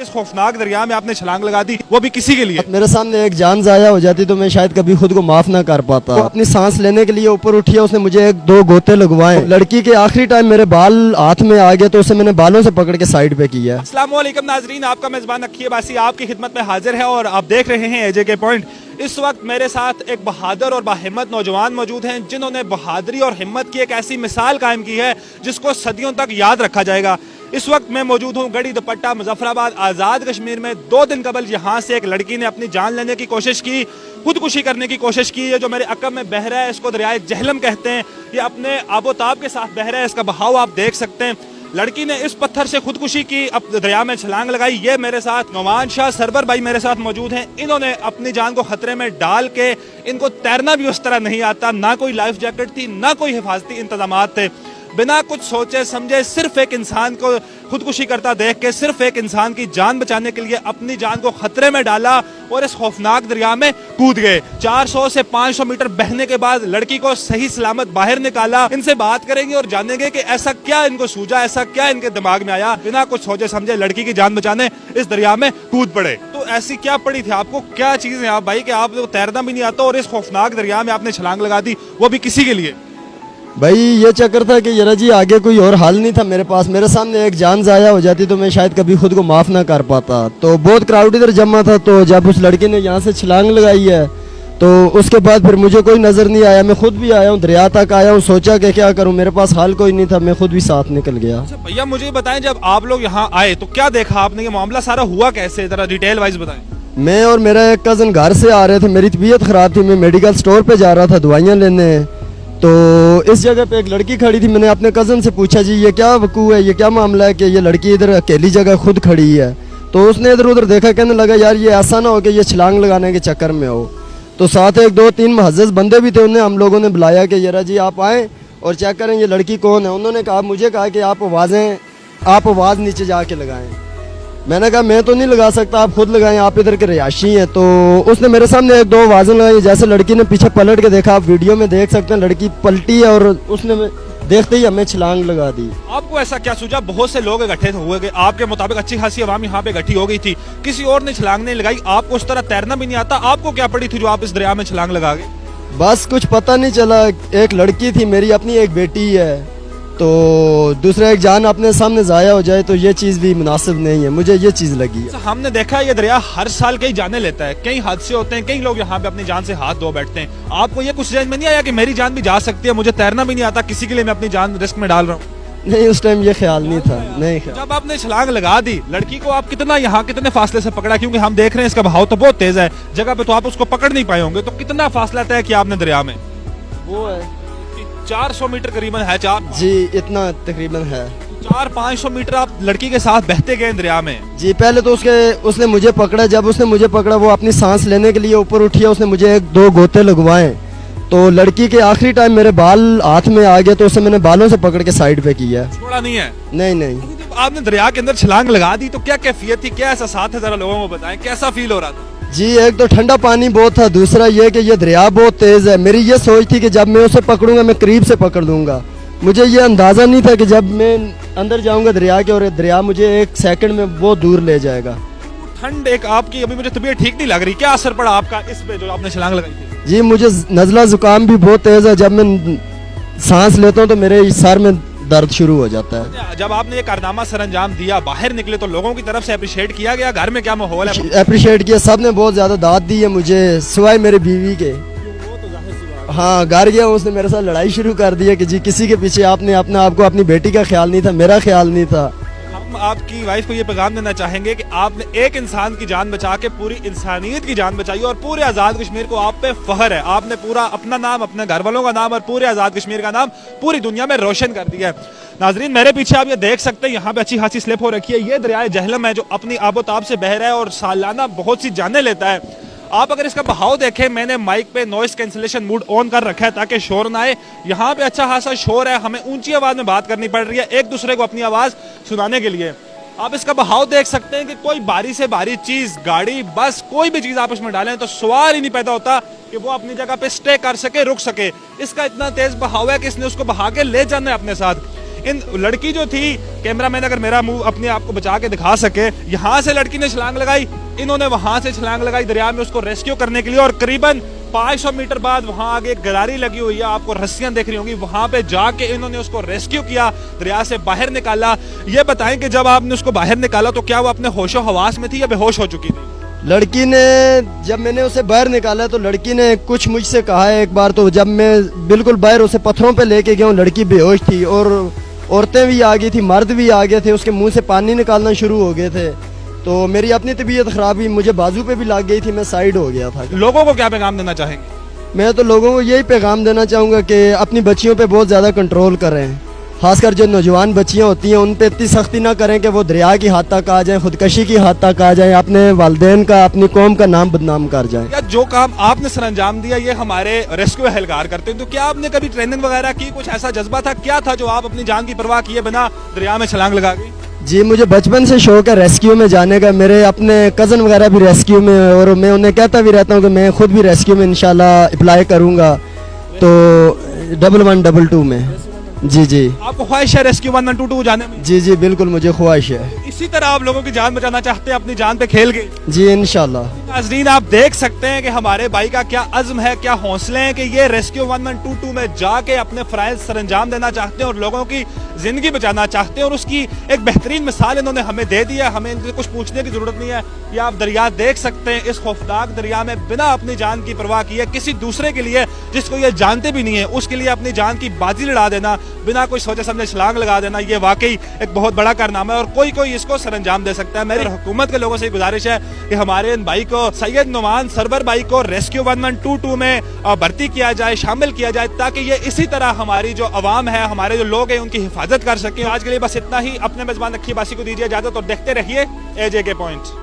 इस खौफनाक दरिया में आपने छलांग लगा दी, वो भी किसी के लिए। मेरे सामने एक जान जाया हो जाती तो मैं शायद कभी खुद को माफ ना कर पाता। अपनी सांस लेने के लिए ऊपर उठी है, उसने मुझे एक दो गोते लगवाए। लड़की के आखिरी टाइम मेरे बाल हाथ में आ गए तो उसे मैंने बालों से पकड़ के साइड पे किया। अस्सलाम वालेकुम नाजरीन, आपका मेजबान अक्की अब्बासी आपकी खिदमत में हाजिर है और आप देख रहे हैं एजे के पॉइंट। इस वक्त मेरे साथ एक बहादुर और बाहिम्मत नौजवान मौजूद हैं जिन्होंने बहादुरी और हिम्मत की एक ऐसी मिसाल कायम की है जिसको सदियों तक याद रखा जाएगा। इस वक्त मैं मौजूद हूँ गढ़ी दुपट्टा मुजफ्फराबाद आज़ाद कश्मीर में। 2 दिन कबल यहाँ से एक लड़की ने अपनी जान लेने की कोशिश की, खुदकुशी करने की कोशिश की। ये जो मेरे अकब में बह रहा है इसको दरियाए जहलम कहते हैं। ये अपने आबोताब के साथ बह रहा है, इसका बहाव आप देख सकते हैं। लड़की ने इस पत्थर से खुदकुशी की, अब दरिया में छलांग लगाई। ये मेरे साथ नौमान शाह सरवर भाई मेरे साथ मौजूद हैं। इन्होंने अपनी जान को खतरे में डाल के, इनको तैरना भी उस तरह नहीं आता, ना कोई लाइफ जैकेट थी, ना कोई हिफाजती इंतजामात थे। बिना कुछ सोचे समझे सिर्फ एक इंसान को खुदकुशी करता देख के, सिर्फ एक इंसान की जान बचाने के लिए अपनी जान को खतरे में डाला और इस खौफनाक दरिया में कूद गए। 400 से 500 मीटर बहने के बाद लड़की को सही सलामत बाहर निकाला। इनसे बात करेंगे और जानेंगे कि ऐसा क्या इनको सूझा, ऐसा क्या इनके दिमाग में आया, बिना कुछ सोचे समझे लड़की की जान बचाने इस दरिया में कूद पड़े। तो ऐसी क्या पड़ी थी आपको, क्या चीज है आप भाई कि आप तैरना भी नहीं आता और इस खौफनाक दरिया में आपने छलांग लगा दी, वो भी किसी के लिए? भाई ये चक्कर था कि यार जी आगे कोई और हल नहीं था मेरे पास। मेरे सामने एक जान जाया हो जाती तो मैं शायद कभी खुद को माफ ना कर पाता। तो बहुत क्राउड इधर जमा था, तो जब उस लड़की ने यहाँ से छलांग लगाई है तो उसके बाद फिर मुझे कोई नज़र नहीं आया। मैं खुद भी आया हूँ, दरिया तक आया हूँ, सोचा कि क्या करूँ, मेरे पास हाल कोई नहीं था, मैं खुद भी साथ निकल गया। अच्छा भैया मुझे बताएं, जब आप लोग यहाँ आए तो क्या देखा आपने, ये मामला सारा हुआ कैसे, जरा डिटेल वाइज बताएं। मैं और मेरा एक कज़न घर से आ रहे थे, मेरी तबीयत ख़राब थी, मैं मेडिकल स्टोर पे जा रहा था दवाइयाँ लेने। तो इस जगह पे एक लड़की खड़ी थी। मैंने अपने कज़न से पूछा जी ये क्या वकू है, ये क्या मामला है कि ये लड़की इधर अकेली जगह खुद खड़ी है। तो उसने इधर उधर देखा, कहने लगा यार ये ऐसा ना हो कि ये छलांग लगाने के चक्कर में हो। तो साथ एक 2-3 मुअज़्ज़ज़ बंदे भी थे, उन्हें हम लोगों ने बुलाया कि यार जी आप आएँ और चेक करें ये लड़की कौन है। उन्होंने कहा, मुझे कहा कि आप आवाज़ नीचे जाके लगाएँ। मैंने कहा मैं तो नहीं लगा सकता, आप खुद लगाएं, आप इधर के रिहायशी हैं। तो उसने मेरे सामने 1-2 आवाज़ें लगाई। जैसे लड़की ने पीछे पलट के देखा, आप वीडियो में देख सकते हैं, लड़की पलटी है और उसने देखते ही हमें छलांग लगा दी। आपको ऐसा क्या सूझा, बहुत से लोग इकट्ठे हुए गए, आपके मुताबिक अच्छी खासी आवाम यहाँ पे इकट्ठी हो गई थी, किसी और ने छलांग नहीं लगाई, आपको उस तरह तैरना भी नहीं आता, आपको क्या पड़ी थी जो आप इस दरिया में छलांग लगा गए? बस कुछ पता नहीं चला। एक लड़की थी मेरी अपनी, एक बेटी है, तो दूसरा एक जान अपने सामने ज़ाया हो जाए तो ये चीज़ भी मुनासिब नहीं है, मुझे ये चीज़ लगी। हमने देखा है ये दरिया हर साल कई जाने लेता है, कई हादसे होते हैं, कई लोग यहाँ पे अपनी जान से हाथ धो बैठते हैं। आपको ये कुछ समझ में नहीं आया कि मेरी जान भी जा सकती है, मुझे तैरना भी नहीं आता, किसी के लिए मैं अपनी जान रिस्क में डाल रहा हूँ? नहीं, उस टाइम ये ख्याल नहीं था। नहीं ख्याल। जब आपने छलांग लगा दी, लड़की को आप कितने फासले से पकड़ा, क्योंकि हम देख रहे हैं इसका बहाव तो बहुत तेज है, जगह पे तो आप उसको पकड़ नहीं पाए होंगे, तो कितना फासला तय किया आपने दरिया में? वो है 400 मीटर करीबन है। जी इतना तकरीबन है। 400-500 मीटर आप लड़की के साथ बहते गए दरिया में? जी पहले तो उसने मुझे पकड़ा। जब उसने मुझे पकड़ा, वो अपनी सांस लेने के लिए ऊपर उठी है, उसने मुझे 1-2 गोते लगवाए। तो लड़की के आखिरी टाइम मेरे बाल हाथ में आ गए तो उसे मैंने बालों से पकड़ के साइड पे किया। छोड़ा नहीं है? नहीं। जब आपने दरिया के अंदर छलांग लगा दी तो क्या कैफियत थी, क्या एहसास है, जरा लोगों को बताएं, कैसा फील हो रहा था? जी एक तो ठंडा पानी बहुत था, दूसरा ये कि ये दरिया बहुत तेज है। मेरी ये सोच थी कि जब मैं उसे पकड़ूंगा मैं करीब से पकड़ लूंगा। मुझे ये अंदाजा नहीं था कि जब मैं अंदर जाऊंगा दरिया के और दरिया मुझे 1 सेकंड में बहुत दूर ले जाएगा। ठंड एक आपकी, अभी मुझे तबीयत ठीक नहीं लग रही, क्या असर पड़ा आपका इस पे जो आपने छलांग लगाई थी? जी मुझे नज़ला जुकाम भी बहुत तेज है, जब मैं सांस लेता हूँ तो मेरे सर में दर्द शुरू हो जाता है। जब आपने ये कारनामा सर अंजाम दिया, बाहर निकले तो लोगों की तरफ से अप्रिशिएट किया गया, घर में क्या माहौल है? अप्रिशिएट किया, सब ने बहुत ज्यादा दाद दी है मुझे, सिवाय मेरे बीवी के। हाँ घर गया, उसने मेरे साथ लड़ाई शुरू कर दी है कि जी किसी के पीछे आपने आपको अपनी बेटी का ख्याल नहीं था, मेरा ख्याल नहीं था। हम आपकी वाइफ को ये पैगाम देना चाहेंगे कि आपने एक इंसान की जान बचा के पूरी इंसानियत की जान बचाई और पूरे आज़ाद कश्मीर को आप पे फख्र है। आपने पूरा अपना नाम, अपने घर वालों का नाम और पूरे आज़ाद कश्मीर का नाम पूरी दुनिया में रोशन कर दिया है। नाजरीन मेरे पीछे आप ये देख सकते हैं, यहाँ पे अच्छी खासी स्लिप हो रखी है। ये दरियाए जहलम है जो अपनी आबोताब से बह रहा है और सालाना बहुत सी जानें लेता है। आप अगर इसका बहाव देखें, मैंने माइक पे नॉइस कैंसिलेशन मोड ऑन कर रखा है ताकि शोर ना आए। यहाँ पे अच्छा खासा शोर है, हमें ऊंची आवाज में बात करनी पड़ रही है एक दूसरे को अपनी आवाज सुनाने के लिए। आप इसका बहाव देख सकते हैं कि कोई भारी से भारी चीज, गाड़ी, बस, कोई भी चीज आप इसमें डालें तो सवाल ही नहीं पैदा होता कि वो अपनी जगह पे स्टे कर सके, रुक सके। इसका इतना तेज बहाव है कि इसने उसको बहा के ले जाना है अपने साथ। ان لڑکی جو تھی, کیمرہ مین اگر میرا منہ اپنے آپ کو بچا کے دکھا سکے, یہاں سے لڑکی نے چھلانگ لگائی, انہوں نے وہاں سے چھلانگ لگائی دریا میں اس کو ریسکیو کرنے کے لیے, اور قریباً 500 میٹر بعد وہاں آگے ایک گداری لگی ہوئی ہے, آپ کو رسیاں دیکھ رہی ہوں گی, وہاں پہ جا کے انہوں نے اس کو ریسکیو کیا, دریا سے باہر نکالا. یہ بتائیں کہ جب آپ نے اس کو باہر نکالا تو کیا وہ اپنے ہوش و حواس میں تھی یا بے ہوش ہو چکی تھی؟ لڑکی نے, جب میں نے اسے باہر نکالا تو لڑکی نے کچھ مجھ سے کہا ہے. ایک بار تو جب میں بالکل باہر اسے پتھروں پہ لے کے گیا ہوں, لڑکی بے ہوش تھی اور عورتیں بھی آ گئی تھی, مرد بھی آ گئے تھے, اس کے منہ سے پانی نکالنا شروع ہو گئے تھے. تو میری اپنی طبیعت خراب ہوئی, مجھے بازو پہ بھی لگ گئی تھی, میں سائیڈ ہو گیا تھا. لوگوں کو کیا پیغام دینا چاہیں گے؟ میں تو لوگوں کو یہی پیغام دینا چاہوں گا کہ اپنی بچیوں پہ بہت زیادہ کنٹرول کریں, خاص کر جو نوجوان بچیاں ہوتی ہیں ان پہ اتنی سختی نہ کریں کہ وہ دریا کی حد تک آ جائیں, خودکشی کی حد تک آ جائیں, اپنے والدین کا, اپنی قوم کا نام بدنام کر جائیں. یا جو کام آپ نے سر انجام دیا یہ ہمارے ریسکیو اہلکار کرتے ہیں, تو کیا آپ نے کبھی ٹریننگ وغیرہ کی, کچھ ایسا جذبہ تھا, کیا تھا جو آپ اپنی جان کی پرواہ کیے بنا دریا میں چھلانگ لگا گئی؟ جی مجھے بچپن سے شوق ہے ریسکیو میں جانے کا, میرے اپنے کزن وغیرہ بھی ریسکیو میں, اور میں انہیں کہتا بھی رہتا ہوں کہ میں خود بھی ریسکیو میں انشاءاللہ اپلائی کروں گا. تو 1122 میں. جی جی آپ کو خواہش ہے ریسکیو 1122 جانے میں؟ جی جی بالکل مجھے خواہش ہے. اسی طرح آپ لوگوں کی جان بچانا چاہتے ہیں, اپنی جان پہ کھیل کے؟ جی انشاءاللہ. ناظرین آپ دیکھ سکتے ہیں کہ ہمارے بھائی کا کیا عزم ہے, کیا حوصلے ہیں کہ یہ ریسکیو 1122 میں جا کے اپنے فرائض سر انجام دینا چاہتے ہیں اور لوگوں کی زندگی بچانا چاہتے ہیں, اور اس کی ایک بہترین مثال انہوں نے ہمیں دے دی ہے. ہمیں ان سے کچھ پوچھنے کی ضرورت نہیں ہے. یہ آپ دریا دیکھ سکتے ہیں, اس خوفناک دریا میں بنا اپنی جان کی پرواہ کیے کسی دوسرے کے لیے جس کو یہ جانتے بھی نہیں ہے اس کے لیے اپنی جان کی بازی لڑا دینا, بنا کوئی سوچے سمجھے چھلانگ لگا دینا, یہ واقعی ایک بہت بڑا کارنامہ ہے اور کوئی اس کو سر انجام دے سکتا ہے. میری حکومت کے لوگوں سے گزارش ہے کہ ہمارے ان بھائی کو, سید نعمان سرور بھائی کو ریسکیو 1122 میں بھرتی کیا جائے, شامل کیا جائے, تاکہ یہ اسی طرح ہماری جو عوام ہے, ہمارے جو لوگ ہیں ان کی حفاظت کر سکیں. آج کے لیے بس اتنا ہی. اپنے میزبان اکھی باسی کو دیجیے اجازت اور دیکھتے رہیے AJK پوائنٹ.